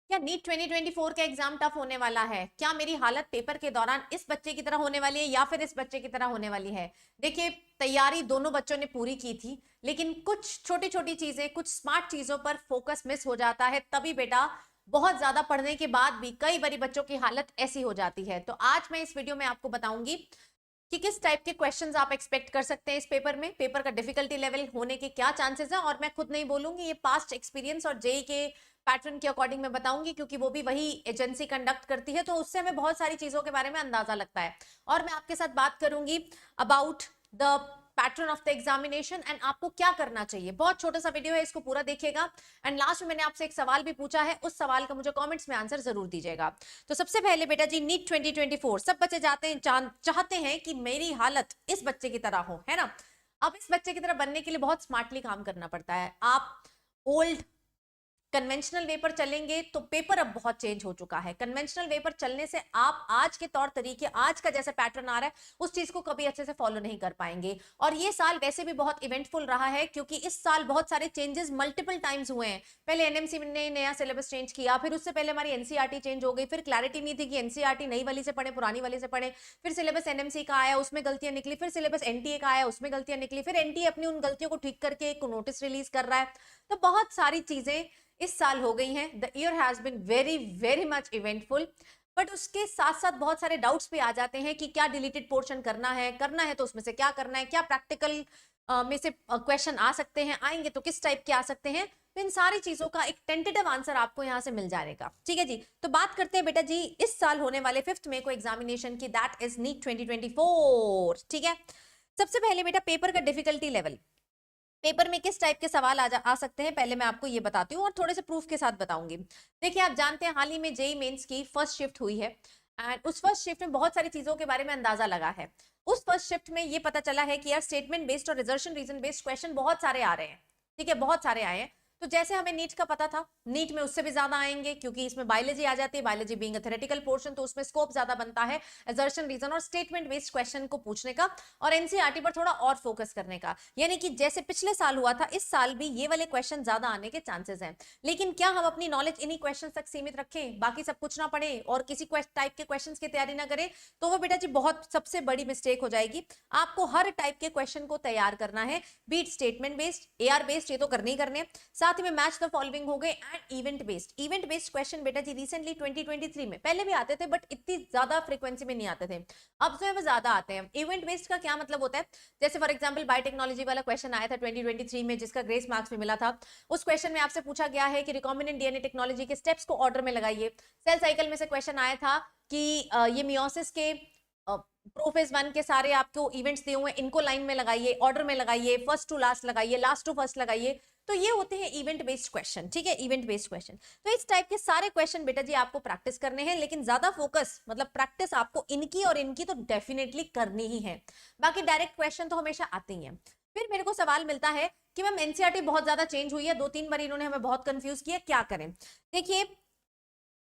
क्या नीट 2024 का exam tough होने वाला है? क्या मेरी हालत पेपर के दौरान इस बच्चे की तरह होने वाली है या फिर इस बच्चे की तरह होने वाली है? देखिए, तैयारी दोनों बच्चों ने पूरी की थी, लेकिन कुछ छोटी छोटी चीजें, कुछ स्मार्ट चीजों पर फोकस मिस हो जाता है, तभी बेटा बहुत ज्यादा पढ़ने के बाद भी कई बारी बच्चों की हालत ऐसी हो जाती है। तो आज मैं इस वीडियो में आपको बताऊंगी कि किस टाइप के क्वेश्चंस आप एक्सपेक्ट कर सकते हैं इस पेपर में, पेपर का डिफिकल्टी लेवल होने के क्या चांसेस हैं। और मैं खुद नहीं बोलूंगी, ये पास्ट एक्सपीरियंस और जेई के पैटर्न के अकॉर्डिंग मैं बताऊंगी, क्योंकि वो भी वही एजेंसी कंडक्ट करती है, तो उससे हमें बहुत सारी चीजों के बारे में अंदाजा लगता है। और मैं आपके साथ बात करूंगी about the pattern of the examination and आपको क्या करना चाहिए। बहुत छोटा सा वीडियो है, इसको पूरा देखिएगा। एंड लास्ट में मैंने आपसे एक सवाल भी पूछा है, उस सवाल का मुझे कमेंट्स में आंसर जरूर दीजिएगा। तो सबसे पहले बेटा जी, नीट 2024 सब बच्चे जाते हैं, चाहते हैं कि मेरी हालत इस बच्चे की तरह हो, है ना। अब इस बच्चे की तरह बनने के लिए बहुत स्मार्टली काम करना पड़ता है। आप ओल्ड कन्वेंशनल वे पर चलेंगे तो पेपर अब बहुत चेंज हो चुका है। कन्वेंशनल वे पर चलने से आप आज के तौर तरीके, आज का जैसा पैटर्न आ रहा है, उस चीज को कभी अच्छे से फॉलो नहीं कर पाएंगे। और ये साल वैसे भी बहुत इवेंटफुल रहा है, क्योंकि इस साल बहुत सारे चेंजेस मल्टीपल टाइम्स हुए हैं। पहले एनएमसी ने नया सिलेबस चेंज किया, फिर उससे पहले हमारी एनसीईआरटी चेंज हो गई, फिर क्लैरिटी नहीं थी कि एनसीईआरटी नई वाली से पढ़े पुरानी वाली से पढ़े, फिर सिलेबस एनएमसी का आया, उसमें गलतियां निकली, फिर सिलेबस एनटीए का आया, उसमें गलतियां निकली, फिर एनटीए अपनी उन गलतियों को ठीक करके एक नोटिस रिलीज कर रहा है। तो बहुत सारी चीजें इस साल हो गई हैं। The year has been very very much eventful, but उसके साथ साथ बहुत सारे डाउट्स भी आ जाते हैं कि क्या डिलीटेड पोर्शन करना है तो उसमें से क्या करना है, क्या प्रैक्टिकल में से क्वेश्चन आ सकते हैं, आएंगे तो किस टाइप के आ सकते हैं। तो इन सारी चीजों का एक टेंटेटिव आंसर आपको यहां से मिल जाएगा। ठीक है जी, तो बात करते हैं बेटा जी इस साल होने वाले 5 मई को एग्जामिनेशन की, दैट इज नीट 2024। ठीक है, सबसे पहले बेटा पेपर का डिफिकल्टी लेवल, पेपर में किस टाइप के सवाल आ सकते हैं, पहले मैं आपको ये बताती हूँ और थोड़े से प्रूफ के साथ बताऊंगी। देखिए, आप जानते हैं हाल ही में जेई मेंस की फर्स्ट शिफ्ट हुई है, एंड उस फर्स्ट शिफ्ट में बहुत सारी चीजों के बारे में अंदाजा लगा है। उस फर्स्ट शिफ्ट में ये पता चला है कि यार स्टेटमेंट बेस्ड और रिजर्वेशन रीजन बेस्ड क्वेश्चन बहुत सारे आ रहे हैं। ठीक है, बहुत सारे आए हैं। तो जैसे हमें नीट का पता था, नीट में उससे भी ज्यादा आएंगे, क्योंकि इसमें बायोलॉजी आ जाती है, biology being a theoretical portion, तो उसमें स्कोप ज्यादा बनता है असर्शन रीजन और स्टेटमेंट बेस्ड क्वेश्चन को पूछने का, और एनसीईआरटी पर थोड़ा और फोकस करने का। यानी कि जैसे पिछले साल हुआ था, इस साल भी ये वाले क्वेश्चन ज्यादा आने के चांसेस हैं। लेकिन क्या हम अपनी नॉलेज इन्हीं क्वेश्चन तक सीमित रखें, बाकी सब कुछ ना पढ़े और किसी टाइप के क्वेश्चन की तैयारी ना करें, तो वो बेटा जी बहुत सबसे बड़ी मिस्टेक हो जाएगी। आपको हर टाइप के क्वेश्चन को तैयार करना है, be it statement based, AR based, ये तो करने ही करने, साथ ही में मैच द फॉलोइंग हो गए, and event based. Event based question बेटा जी रिसेंटली 2023 में पहले भी आते थे, बट इतनी ज्यादा फ्रीक्वेंसी में नहीं आते थे, अब जो है वो ज्यादा आते हैं। इवेंट बेस्ड का क्या मतलब होता है, जैसे फॉर एग्जांपल बायोटेक्नोलॉजी वाला क्वेश्चन आया था 2023 में, जिसका ग्रेस मार्क्स में मिला था। उस क्वेश्चन में आपसे पूछा गया है कि रिकॉम्बिनेंट डीएनए टेक्नोलॉजी के स्टेप्स को ऑर्डर में लगाइए। सेल साइकिल में से क्वेश्चन आया था कि ये मियोसिस के प्रोफेज 1 के सारे आपको इवेंट्स दिए हुए, इनको लाइन में लगाइए, ऑर्डर में लगाइए, फर्स्ट टू लास्ट लगाइए, लास्ट टू फर्स्ट लगाइए। तो ये होते हैं इवेंट बेस्ड क्वेश्चन। ठीक है, इवेंट बेस्ड क्वेश्चन। तो इस टाइप के सारे क्वेश्चन बेटा जी आपको प्रैक्टिस करने हैं, लेकिन ज्यादा फोकस मतलब प्रैक्टिस आपको इनकी और इनकी तो डेफिनेटली करनी ही है। बाकी डायरेक्ट क्वेश्चन तो हमेशा आते ही हैं। फिर मेरे को सवाल मिलता है कि मैम एनसीईआरटी बहुत ज्यादा चेंज हुई है, 2-3 बार इन्होंने हमें बहुत कंफ्यूज किया, क्या करें। देखिए,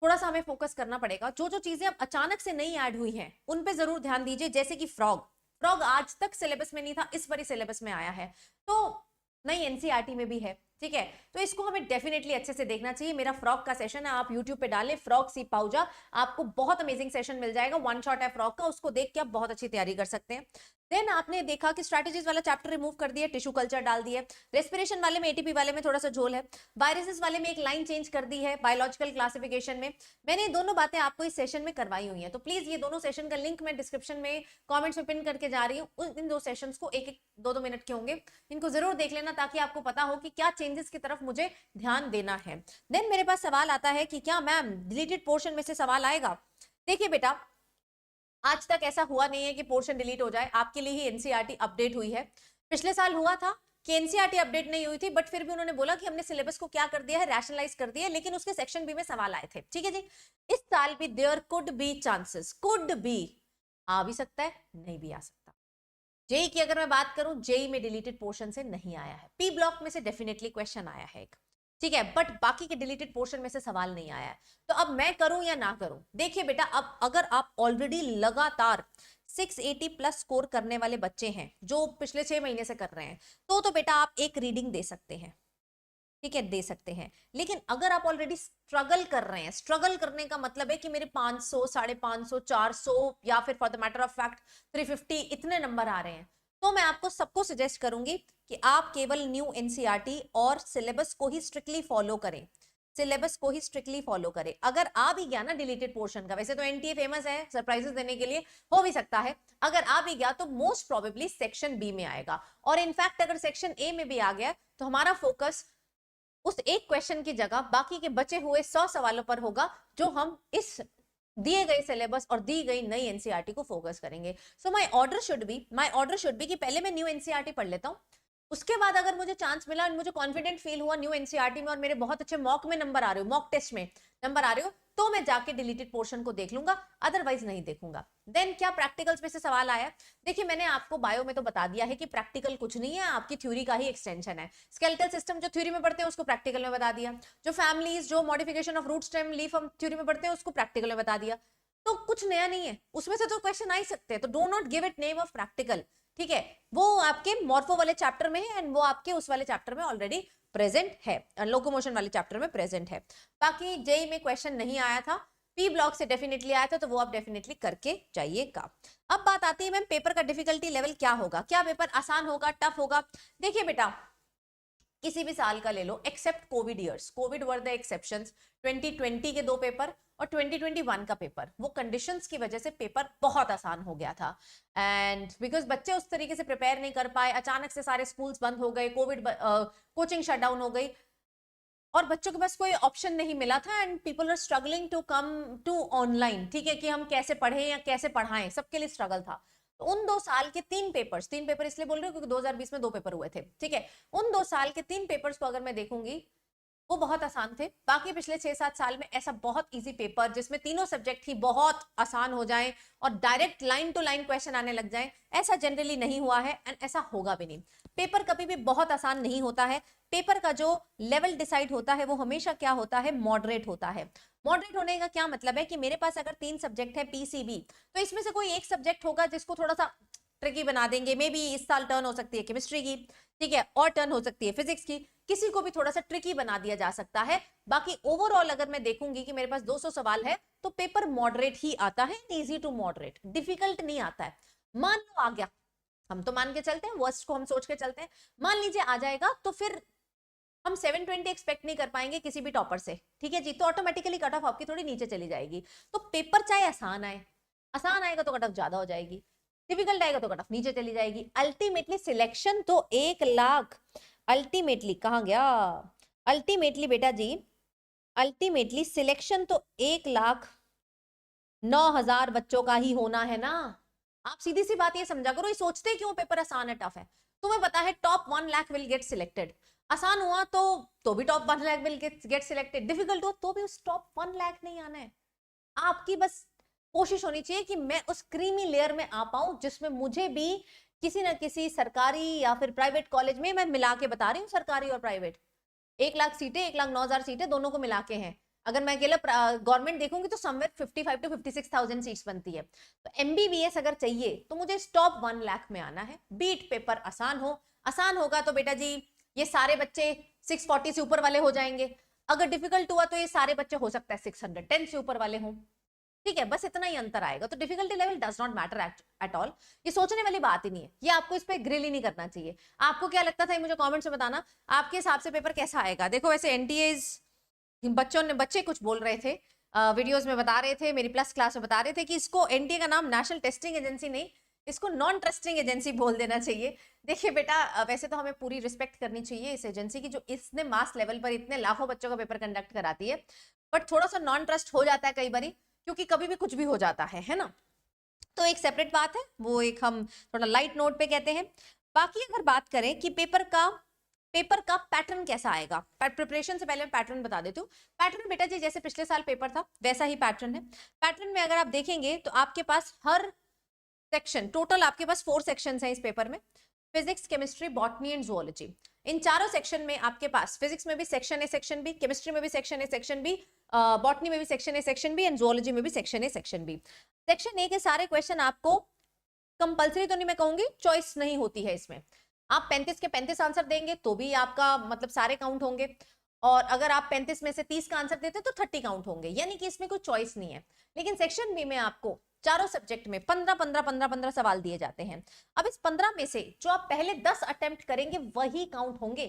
थोड़ा सा हमें फोकस करना पड़ेगा। जो जो चीजें अब अचानक से नहीं ऐड हुई हैं, उन पे जरूर ध्यान दीजिए। जैसे कि फ्रॉग, फ्रॉग आज तक सिलेबस में नहीं था, इस बार सिलेबस में आया है, तो नई एनसीईआरटी में भी है। ठीक है, तो इसको हमें डेफिनेटली अच्छे से देखना चाहिए। मेरा फ्रॉग का सेशन है, आप यूट्यूब पे डालें फ्रॉग सी पाउजा, आपको बहुत अमेजिंग सेशन मिल जाएगा, वन शॉट है फ्रॉग का, उसको देख के आप बहुत अच्छी तैयारी कर सकते हैं। देन आपने देखा कि स्ट्रैटेजीज वाला चैप्टर रिमूव कर दिया, टिश्यू कल्चर डाल दिया, रेस्पिरेशन वाले में एटीपी वाले में थोड़ा सा झोल है, वायरसेस वाले में एक लाइन चेंज कर दी है बायोलॉजिकल क्लासिफिकेशन में। मैंने दोनों बातें आपको इस सेशन में करवाई हुई हैं, तो प्लीज ये दोनों सेशन का लिंक मैं डिस्क्रिप्शन में कमेंट्स में पिन करके जा रही हूँ। इन दो सेशंस को एक एक 2-2 मिनट के होंगे, इनको जरूर देख लेना, ताकि आपको पता हो कि क्या चेंजेस की तरफ मुझे ध्यान देना है। देन मेरे पास सवाल आता है कि क्या मैम डिलीटेड पोर्शन में से सवाल आएगा। देखिए बेटा, आज तक ऐसा हुआ नहीं है कि पोर्शन डिलीट हो जाए, आपके लिए ही एनसीईआरटी अपडेट हुई है। पिछले साल हुआ था कि एनसीईआरटी अपडेट नहीं हुई थी, बट फिर भी उन्होंने बोला कि हमने सिलेबस को क्या कर दिया है, रैशनलाइज कर दिया है, लेकिन उसके सेक्शन बी में सवाल आए थे। ठीक है जी, इस साल भी there could be chances, could be, आ भी सकता है, नहीं भी आ सकता। जेई की अगर मैं बात करूं, जेई में डिलीटेड पोर्शन से नहीं आया है, पी ब्लॉक में से डेफिनेटली क्वेश्चन आया है एक। ठीक है, बट बाकी के डिलीटेड पोर्शन में से सवाल नहीं आया है। तो अब मैं करूं या ना करूं। देखिए बेटा, अब अगर आप ऑलरेडी लगातार 680 प्लस स्कोर करने वाले बच्चे हैं, जो पिछले 6 महीने से कर रहे हैं, तो बेटा आप एक रीडिंग दे सकते हैं। ठीक है, दे सकते हैं। लेकिन अगर आप ऑलरेडी स्ट्रगल कर रहे हैं, स्ट्रगल करने का मतलब है कि मेरे 500, 550, 400 या फिर for the matter of fact 350 इतने नंबर आ रहे हैं, तो मैं आपको सबको सजेस्ट करूंगी कि आप केवल न्यू एनसीईआरटी और सिलेबस को ही स्ट्रिक्टली फॉलो करें, सिलेबस को ही स्ट्रिक्टली फॉलो करें। अगर आ भी गया ना डिलीटेड पोर्शन का, वैसे तो एनटीए फेमस है सरप्राइजेस देने के लिए, हो भी सकता है, अगर आ भी गया तो मोस्ट प्रोबेबली सेक्शन बी में आएगा। और इनफैक्ट अगर सेक्शन ए में भी आ गया तो हमारा फोकस उस एक क्वेश्चन की जगह बाकी के बचे हुए 100 सवालों पर होगा, जो हम इस दिए गए सिलेबस और दी गई नई एनसीईआरटी को फोकस करेंगे। So my order should be कि पहले मैं न्यू एनसीईआरटी पढ़ लेता हूं, उसके बाद अगर मुझे चांस मिला और मुझे कॉन्फिडेंट फील हुआ न्यू एनसीईआरटी में और मेरे बहुत अच्छे मॉक में नंबर आ रहे हो, मॉक टेस्ट में नंबर आ रहे हो, तो मैं जाके डिलीटेड पोर्शन को देख लूंगा, अदरवाइज नहीं देखूंगा। देन क्या प्रैक्टिकल्स में से सवाल आया, देखिए मैंने आपको बायो में तो बता दिया है कि प्रैक्टिकल कुछ नहीं है, आपकी थ्योरी का ही एक्सटेंशन है। स्केलेटल सिस्टम जो थ्योरी में पढ़ते हैं उसको प्रैक्टिकल में बता दिया, जो फैमिलीज, जो modification of root stem leaf हम थ्योरी में पढ़ते हैं उसको प्रैक्टिकल में बता दिया। तो कुछ नया नहीं है, उसमें से तो क्वेश्चन आ ही सकते हैं, तो do not give it name of practical, ठीक है। वो आपके मॉर्फो वाले चैप्टर में है एंड वो आपके उस वाले चैप्टर में ऑलरेडी प्रेजेंट है, लोकोमोशन वाले चैप्टर में प्रेजेंट है। बाकी जेई में क्वेश्चन नहीं आया था, पी ब्लॉक से डेफिनेटली आया था, तो वो आप डेफिनेटली करके जाइएगा। अब बात आती है मैम पेपर का डिफिकल्टी लेवल क्या होगा, क्या पेपर आसान होगा, टफ होगा। देखिए बेटा, किसी भी साल का ले लो except Covid years, Covid were the exceptions, 2020 के 2 पेपर और 2021 का पेपर, वो कंडीशंस की वजह से पेपर बहुत आसान हो गया था। एंड बिकॉज बच्चे उस तरीके से प्रिपेयर नहीं कर पाए, अचानक से सारे स्कूल्स बंद हो गए, कोविड कोचिंग शटडाउन हो गई और बच्चों के पास कोई ऑप्शन नहीं मिला था and people are struggling to come to online, ठीक है, कि हम कैसे पढ़ें या कैसे पढ़ाएं, सबके लिए स्ट्रगल था। तो उन 2 साल के 3 पेपर इसलिए बोल रही हूँ क्योंकि 2020 में 2 पेपर हुए थे, ठीक है, उन 2 साल के 3 पेपर्स को अगर मैं देखूंगी वो बहुत आसान थे। बाकी पिछले 6-7 साल में ऐसा बहुत इजी पेपर जिसमें तीनों सब्जेक्ट ही बहुत आसान हो जाएं और direct line to line question आने लग जाएं, ऐसा जनरली नहीं हुआ है एंड ऐसा होगा भी नहीं। पेपर कभी भी बहुत आसान नहीं होता है, पेपर का जो लेवल डिसाइड होता है वो हमेशा क्या होता है, मॉडरेट होता है। मॉडरेट होने का क्या मतलब है कि मेरे पास अगर 3 सब्जेक्ट है पीसीबी, तो इसमें से कोई एक सब्जेक्ट होगा जिसको थोड़ा सा ट्रिकी बना देंगे, मे बी इस साल टर्न हो सकती है केमिस्ट्री की, ठीक है, और टर्न हो सकती है फिजिक्स की, किसी को भी थोड़ा सा ट्रिकी बना दिया जा सकता है। बाकी ओवरऑल अगर मैं देखूंगी कि मेरे पास 200 सवाल है तो पेपर मॉडरेट ही आता है, इजी टू मॉडरेट, डिफिकल्ट नहीं आता है। मान लो आ गया, हम तो मान के चलते हैं, वर्स्ट को हम सोच के चलते हैं, मान लीजिए आ जाएगा तो फिर हम 720 एक्सपेक्ट नहीं कर पाएंगे किसी भी टॉपर से, ठीक है जी, तो ऑटोमेटिकली कट ऑफ आपकी थोड़ी नीचे चली जाएगी। तो पेपर चाहे आसान आए, आसान आएगा तो कट ऑफ ज्यादा हो जाएगी, डिफिकल्ट आएगा तो कट ऑफ नीचे चली जाएगी। अल्टीमेटली सिलेक्शन तो 1 लाख, अल्टीमेटली कहाँ गया, अल्टीमेटली बेटा जी, अल्टीमेटली सिलेक्शन तो 1,09,000 बच्चों का ही होना है ना। आप सीधी सी बात ये समझा करो, ये सोचते क्यों पेपर आसान है टफ है। तुम्हें पता है top 1 lakh will get selected, आसान हुआ तो भी top 1 lakh will get selected, difficult हुआ तो भी उस टॉप 1 लाख नहीं आना है। आपकी बस कोशिश होनी चाहिए कि मैं उस क्रीमी लेयर में आ पाऊं जिसमें मुझे भी किसी ना किसी सरकारी या फिर प्राइवेट कॉलेज में, मैं मिला के बता रही हूँ सरकारी और प्राइवेट, 1 लाख सीटें, 1,09,000 सीटें दोनों को मिला के हैं। अगर मैं अकेला गवर्नमेंट देखूंगी तो समवेयर 55 to 56,000 सीट्स बनती है। तो एमबीबीएस अगर चाहिए तो मुझे टॉप 1 लाख में आना है, बीट पेपर आसान हो, आसान होगा तो बेटा जी ये सारे बच्चे 640 से ऊपर वाले हो जाएंगे, अगर डिफिकल्ट हुआ तो ये सारे बच्चे हो सकता है 610 से ऊपर वाले हों, ठीक है, बस इतना ही अंतर आएगा। तो difficulty level does not matter at all, ये सोचने वाली बात ही नहीं है, ये आपको इस पे ग्रिल ही नहीं करना चाहिए। आपको क्या लगता था मुझे कमेंट्स में बताना, आपके हिसाब से पेपर कैसा आएगा। देखो वैसे एनटीएस बच्चे कुछ बोल रहे थे, वीडियोस में बता रहे थे, मेरी प्लस क्लास में बता रहे थे कि इसको एनटीए का नाम नेशनल टेस्टिंग एजेंसी नहीं, इसको नॉन ट्रस्टिंग एजेंसी बोल देना चाहिए। देखिए बेटा, वैसे तो हमें पूरी रिस्पेक्ट करनी चाहिए इस एजेंसी की, जो इसने मास लेवल पर इतने लाखों बच्चों का पेपर कंडक्ट कराती है, बट थोड़ा सा नॉन ट्रस्ट हो जाता है कई बारी, क्योंकि कभी भी कुछ भी हो जाता है ना, तो एक सेपरेट बात है, वो एक हम थोड़ा लाइट नोट पे कहते हैं। बाकी अगर बात करें कि पेपर का पैटर्न कैसा आएगा, प्रिपरेशन से पहले मैं पैटर्न बता देती हूँ। पैटर्न बेटा जी जैसे पिछले साल पेपर था वैसा ही पैटर्न है। पैटर्न में अगर आप देखेंगे तो आपके पास हर सेक्शन, टोटल आपके पास 4 सेक्शंस हैं इस पेपर में, physics, chemistry, botany and zoology. इन चारों सेक्शन में आपके पास फिजिक्स में भी section A section B, chemistry में भी section A section B, botany में भी section A section B and zoology में भी section A section B. Section A के सारे क्वेश्चन आपको कंपलसरी तो नहीं मैं कहूंगी, चॉइस नहीं होती है इसमें, आप 35 के 35 आंसर देंगे तो भी आपका मतलब सारे काउंट होंगे, और अगर आप 35 में से 30 का आंसर देते तो 30 काउंट होंगे, यानी कि इसमें कोई चॉइस नहीं है। लेकिन सेक्शन बी में आपको चारों सब्जेक्ट में 15 सवाल दिए जाते हैं। अब इस 15 में से जो आप पहले 10 अटेम्प्ट करेंगे वही काउंट होंगे।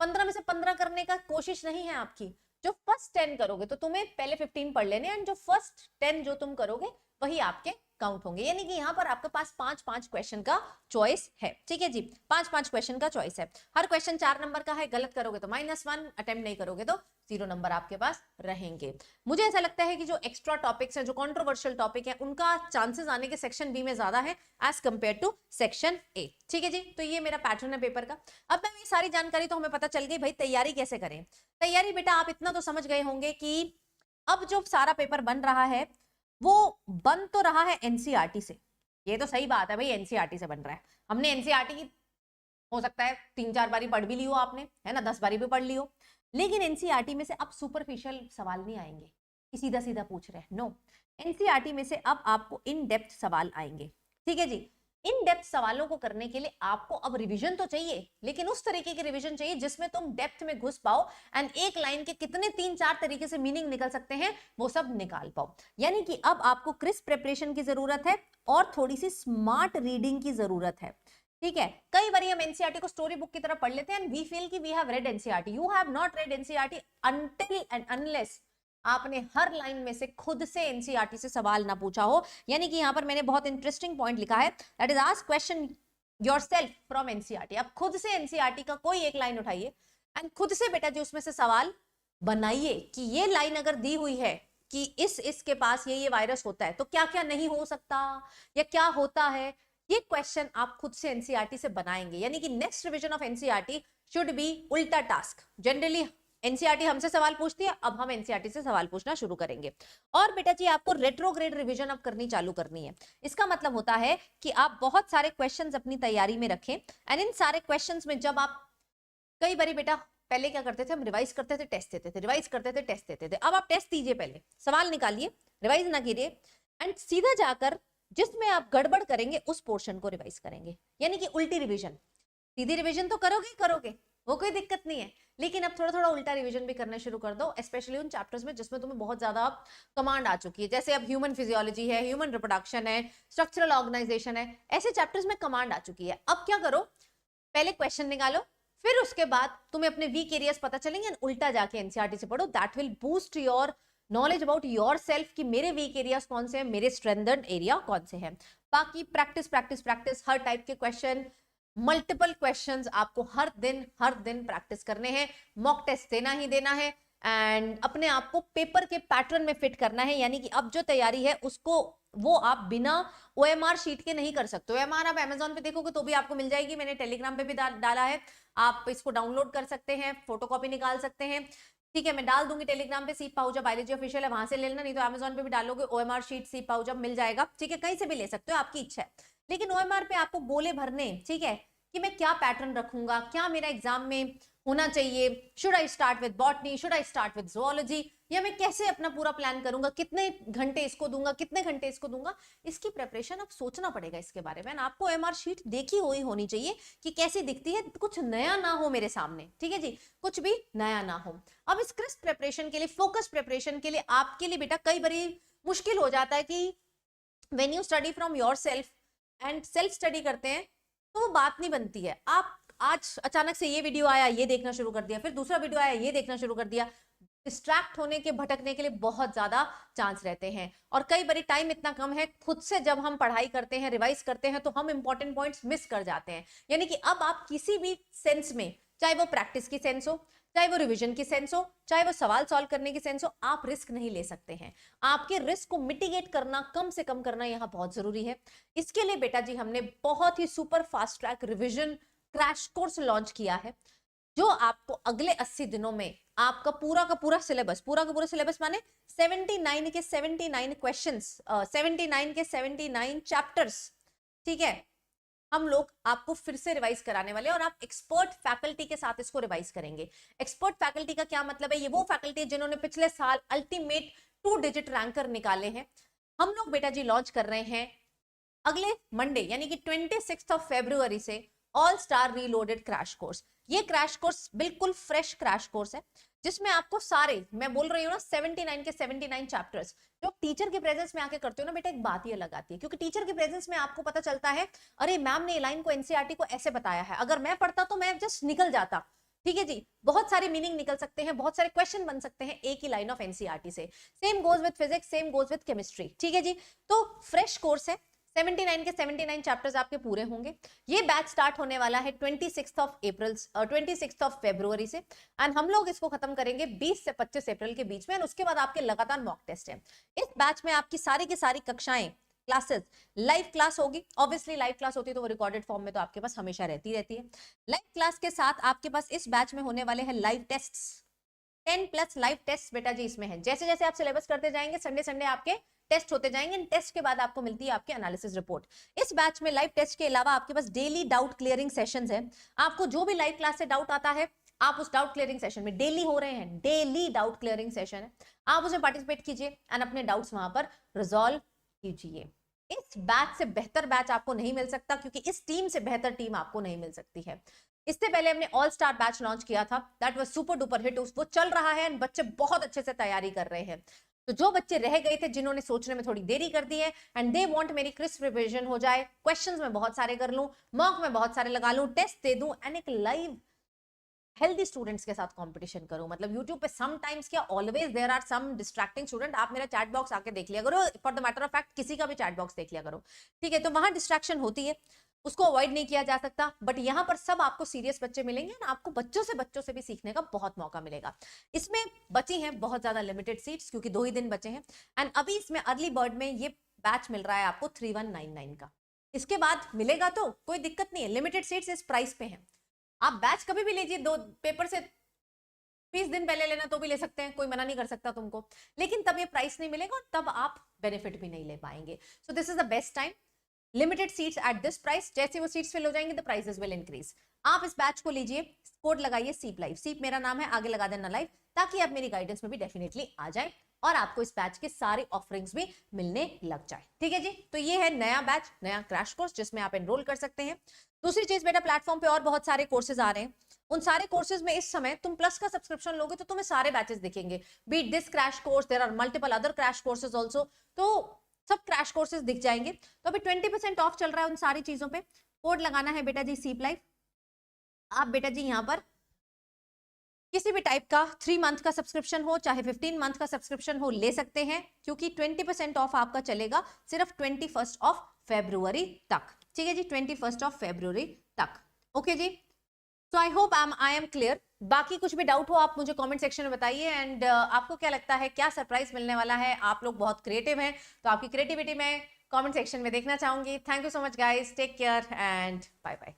15 में से 15 करने का कोशिश नहीं है आपकी। जो फर्स्ट 10 करोगे तो तुम्हें पहले 15 पढ़ लेने, एंड जो फर्स्ट 10 जो तुम करोगे वही आपके काउंट होंगे, यानी कि यहाँ पर आपके पास 5-5 क्वेश्चन का चॉइस है। ठीक है जी, 5-5 क्वेश्चन का चॉइस है। हर क्वेश्चन 4 नंबर का है, गलत करोगे तो -1, अटेम्प्ट नहीं करोगे तो 0 नंबर आपके पास रहेंगे। मुझे ऐसा लगता है कि जो एक्स्ट्रा टॉपिक्स हैं, जो कंट्रोवर्शियल टॉपिक है, उनका चांसेस आने के सेक्शन बी में ज्यादा है as compare to section A. ठीक है जी, तो ये मेरा पैटर्न है पेपर का। अब मैं ये सारी जानकारी तो हमें पता चल गई, भाई तैयारी कैसे करें। तैयारी बेटा आप इतना तो समझ गए होंगे कि अब जो सारा पेपर बन रहा है वो बन तो रहा है एनसीईआरटी से, ये तो सही बात है भाई, एनसीईआरटी से बन रहा है। हमने एनसीईआरटी की हो सकता है 3-4 बारी पढ़ भी लियो आपने, है ना, 10 बारी भी पढ़ लियो, लेकिन एनसीईआरटी में से अब सुपरफिशियल सवाल नहीं आएंगे कि सीधा सीधा पूछ रहे हैं, नो। एनसीईआरटी में से अब आपको इन डेप्थ सवाल आएंगे। ठीक है जी, इन डेप्थ सवालों को करने के लिए आपको अब रिवीजन तो चाहिए, लेकिन उस तरीके की रिवीजन चाहिए जिसमें तुम डेप्थ में घुस पाओ एंड एक लाइन के कितने 3-4 तरीके से मीनिंग निकल सकते हैं वो सब निकाल पाओ। यानी कि अब आपको क्रिस्प प्रिपरेशन की जरूरत है और थोड़ी सी स्मार्ट रीडिंग की जरूरत है। ठीक है, कई बार हम एनसीईआरटी को स्टोरी बुक की तरह पढ़ लेते हैं एंड वी फील कि we have read NCERT. You have not read NCERT until and unless आपने हर लाइन में से खुद से एनसीईआरटी से सवाल ना पूछा हो। यानी कि यहां पर मैंने बहुत इंटरेस्टिंग पॉइंट लिखा है, that is ask question yourself from NCERT. अब खुद से एनसीईआरटी का कोई एक लाइन उठाइए एंड खुद से बेटा जी उसमें से सवाल बनाइए कि ये लाइन अगर दी हुई है कि इसके पास ये वायरस होता है तो क्या क्या नहीं हो सकता या क्या होता है, ये क्वेश्चन आप खुद से एनसीईआरटी से बनाएंगे। यानी कि next revision of NCERT should be उल्टा टास्क। जनरली एनसीईआरटी हमसे सवाल पूछती है, अब हम एनसीईआरटी से सवाल पूछना शुरू करेंगे। और बेटा जी आपको रेट्रोग्रेड रिवीजन अब करनी चालू करनी है। इसका मतलब होता है कि आप बहुत सारे क्वेश्चंस अपनी तैयारी में रखें एंड इन सारे क्वेश्चंस में जब आप कई बारी बेटा पहले क्या करते थे, हम रिवाइज करते थे टेस्ट देते थे, रिवाइज करते थे टेस्ट देते थे। अब आप टेस्ट दीजिए, पहले सवाल निकालिए, रिवाइज ना कीजिए एंड सीधा जाकर जिसमें आप गड़बड़ करेंगे उस पोर्शन को रिवाइज करेंगे। यानी कि उल्टी रिवीजन। सीधी रिवीजन तो करोगे करोगे, वो कोई दिक्कत नहीं है, लेकिन अब थोड़ा थोड़ा उल्टा रिवीजन भी करना शुरू कर दो, स्पेशली उन चैप्टर्स में जिसमें तुम्हें बहुत ज्यादा कमांड आ चुकी है। जैसे अब ह्यूमन फिजियोलॉजी है, ह्यूमन रिप्रोडक्शन है, स्ट्रक्चरल ऑर्गेनाइजेशन है, ऐसे चैप्टर्स में कमांड आ चुकी है। अब क्या करो, पहले क्वेश्चन निकालो, फिर उसके बाद तुम्हें अपने वीक एरियाज पता चलेंगे, उल्टा जाके एनसीईआरटी से पढ़ो। That will boost your knowledge about your self कि मेरे वीक एरियाज कौन से हैं, मेरे स्ट्रेंथन्ड एरिया कौन से हैं। बाकी प्रैक्टिस प्रैक्टिस प्रैक्टिस, हर टाइप के क्वेश्चन, मल्टीपल क्वेश्चंस आपको हर दिन प्रैक्टिस करने हैं। मॉक टेस्ट देना ही देना है एंड अपने आप को पेपर के पैटर्न में फिट करना है। यानी कि अब जो तैयारी है उसको वो आप बिना ओएमआर शीट के नहीं कर सकते। ओएमआर आप अमेजोन पे देखोगे तो भी आपको मिल जाएगी, मैंने टेलीग्राम पे भी डाला है, आप इसको डाउनलोड कर सकते हैं, फोटोकॉपी निकाल सकते हैं। ठीक है, मैं डाल दूंगी टेलीग्राम पे, सीप पाउजा बायोलॉजी ऑफिशियल है, वहां से ले लेना, नहीं तो अमेजोन पे भी डालोगे ओएमआर शीट सीप पाउजा मिल जाएगा। ठीक है, कहीं से भी ले सकते हो, आपकी इच्छा है। लेकिन ओएमआर पे आपको गोले भरने, ठीक है, कि मैं क्या पैटर्न रखूंगा, क्या मेरा एग्जाम में होना चाहिए, should I start with botany, should I start with zoology, या मैं कैसे अपना पूरा प्लान करूंगा, कितने घंटे इसको दूंगा, कितने घंटे इसको दूंगा, इसकी प्रिपरेशन अब सोचना पड़ेगा इसके बारे में। आपको एमआर शीट देखी हुई होनी चाहिए कि कैसी दिखती है, कुछ नया ना हो मेरे सामने। ठीक है जी, कुछ भी नया ना हो। अब इस क्रिस्प प्रिपरेशन के लिए, फोकस प्रिपरेशन के लिए आपके लिए बेटा कई बार मुश्किल हो जाता है कि when you study from your self and self study करते हैं तो वो बात नहीं बनती है। आप आज अचानक से ये वीडियो आया, ये देखना शुरू कर दिया, फिर दूसरा वीडियो आया, ये देखना शुरू कर दिया, डिस्ट्रैक्ट होने के, भटकने के लिए बहुत ज्यादा चांस रहते हैं। और कई बार टाइम इतना कम है, खुद से जब हम पढ़ाई करते हैं, रिवाइज करते हैं, तो हम इंपॉर्टेंट पॉइंट्स मिस कर जाते हैं। यानी कि अब आप किसी भी सेंस में, चाहे वो प्रैक्टिस की सेंस हो, चाहे वो रिवीजन की सेंस हो, चाहे वो सवाल सॉल्व करने की सेंस हो, आप रिस्क नहीं ले सकते हैं। आपके रिस्क को मिटिगेट करना, कम से कम करना यहाँ बहुत जरूरी है। इसके लिए बेटा जी हमने बहुत ही super fast track revision crash course launch किया है, जो आपको अगले 80 दिनों में आपका पूरा का पूरा सिलेबस माने 79 के 79 क्वेश्चंस, 79 के 79 चैप्टर्स, ठीक है, हम लोग आपको फिर से रिवाइज कराने वाले हैं और आप एक्सपर्ट फैकल्टी के साथ इसको रिवाइज करेंगे। एक्सपर्ट फैकल्टी का क्या मतलब है, ये वो फैकल्टी है जिन्होंने पिछले साल अल्टीमेट 2 डिजिट रैंकर निकाले हैं। हम लोग बेटा जी लॉन्च कर रहे हैं अगले मंडे यानी कि 26 फरवरी से all star reloaded crash course. ये क्रैश कोर्स बिल्कुल फ्रेश क्रैश कोर्स है, जिसमें आपको सारे, मैं बोल रही हूँ ना 79 के 79 चैप्टर्स जो टीचर के प्रेजेंस में आके करते हो ना बेटा, एक बात ही अलग आती है, क्योंकि टीचर के प्रेजेंस में आपको पता चलता है अरे मैम ने लाइन को एनसीईआरटी को ऐसे बताया है, अगर मैं पढ़ता तो मैं जस्ट निकल जाता। ठीक है जी, बहुत सारे मीनिंग निकल सकते हैं, बहुत सारे क्वेश्चन बन सकते हैं एक ही लाइन ऑफ एनसीईआरटी से। Same goes with physics, same goes with chemistry. ठीक है जी, तो फ्रेश कोर्स है, 79 के 79 चैप्टर्स आपके पूरे होंगे। ये बैच स्टार्ट होने वाला है 26 ऑफ अप्रैल 26 ऑफ फरवरी से, एंड हम लोग इसको खत्म करेंगे 20 से 25 अप्रैल के बीच में, और उसके बाद आपके लगातार मॉक टेस्ट है। इस बैच में आपकी सारी की सारी कक्षाएं, क्लासेस, लाइव क्लास होगी। ऑब्वियसली लाइव क्लास होती है तो वो रिकॉर्डेड फॉर्म में तो आपके पास हमेशा रहती है। लाइव क्लास के साथ आपके पास इस बैच में होने वाले हैं लाइव टेस्ट्स, 10+ लाइव टेस्ट बेटा जी इसमें है। जैसे जैसे आप सिलेबस करते जाएंगे, संडे संडे आपके टेस्ट होते जाएंगे, टेस्ट के बाद आपको मिलती है आपकी एनालिसिस रिपोर्ट। इस बैच में लाइव टेस्ट के अलावा आपके पास डेली डाउट क्लियरिंग सेशंस है। आपको जो भी लाइव क्लास से डाउट आता है, आप उस डाउट क्लियरिंग सेशन में, डेली हो रहे हैं, डेली डाउट क्लियरिंग सेशन है, आप उसमें पार्टिसिपेट कीजिए एंड अपने डाउट्स वहां पर रिजॉल्व कीजिए। इस बैच से बेहतर बैच आपको नहीं मिल सकता, क्योंकि इस टीम से बेहतर टीम आपको नहीं मिल सकती है। इससे पहले हमने ऑल स्टार बैच लॉन्च किया था, that was super duper hit, वो चल रहा है एंड बच्चे बहुत अच्छे से तैयारी कर रहे हैं। तो जो बच्चे रह गए थे, जिन्होंने सोचने में थोड़ी देरी कर दी है एंड दे वांट मेरी क्रिस्प रिवीजन हो जाए, क्वेश्चंस में बहुत सारे कर लूं, मॉक में बहुत सारे लगा लूं, टेस्ट दे दूं एंड एक लाइव हेल्दी स्टूडेंट्स के साथ कंपटीशन करो। मतलब यूट्यूब पे समटाइम्स क्या always there are some distracting student. आप मेरा चैट बॉक्स आके देख लिया करो, for the matter of fact किसी का भी चैट बॉक्स देख लिया करो। ठीक है, तो वहां डिस्ट्रैक्शन होती है, उसको अवॉइड नहीं किया जा सकता, बट यहाँ पर सब आपको सीरियस बच्चे मिलेंगे ना, आपको बच्चों से भी सीखने का बहुत मौका मिलेगा। इसमें बची हैं बहुत ज्यादा लिमिटेड सीट्स, क्योंकि 2 ही दिन बचे हैं, एंड अभी इसमें अर्ली बर्ड में ये बैच मिल रहा है आपको 3199 का। इसके बाद मिलेगा तो कोई दिक्कत नहीं है, लिमिटेड सीट्स इस प्राइस पे हैं। आप बैच कभी भी लीजिए, 2 पेपर से 20 दिन पहले लेना तो भी ले सकते हैं, कोई मना नहीं कर सकता तुमको, लेकिन तब ये प्राइस नहीं मिलेगा और तब आप बेनिफिट भी नहीं ले पाएंगे। So this is the best time, limited seats at this price. जैसे वो सीट्स फिल हो जाएंगे द प्राइसेस विल इंक्रीज। आप इस बैच को लीजिए, कोड लगाइए सीप लाइव, सीप मेरा नाम है, आगे लगा देना लाइव, ताकि आप मेरी गाइडेंस में भी डेफिनेटली आ जाए और आपको इस बैच के सारे ऑफरिंग्स भी मिलने लग जाए। ठीक है जी, तो ये है नया बैच, नया क्रैश कोर्स जिसमें आप एनरोल कर सकते हैं। दूसरी चीज बेटा, प्लेटफॉर्म पे और बहुत सारे कोर्सेज आ रहे हैं, उन सारे कोर्सेज में इस समय तुम प्लस का सब्सक्रिप्शन लोगे तो तुम्हें सारे बैचेस दिखेंगे। Be it this crash course, there are multiple other crash courses also, तो सब क्रैश कोर्सेज दिख जाएंगे। तो अभी 20% ऑफ चल रहा है उन सारी चीजों पे। कोड लगाना है बेटा जी सीप लाइव। आप बेटा जी यहाँ पर किसी भी टाइप का 3 मंथ का सब्सक्रिप्शन हो चाहे 15 मंथ का सब्सक्रिप्शन हो ले सकते हैं, क्योंकि 20% ऑफ आपका चलेगा सिर्फ 21 ऑफ फरवरी तक। ठीक है जी, 21 ऑफ फरवरी तक। ओके जी, so I hope I am clear. बाकी कुछ भी डाउट हो आप मुझे कमेंट सेक्शन में बताइए, एंड आपको क्या लगता है क्या सरप्राइज मिलने वाला है। आप लोग बहुत क्रिएटिव हैं, तो आपकी क्रिएटिविटी में कमेंट सेक्शन में देखना चाहूंगी। Thank you so much guys, take care and bye bye.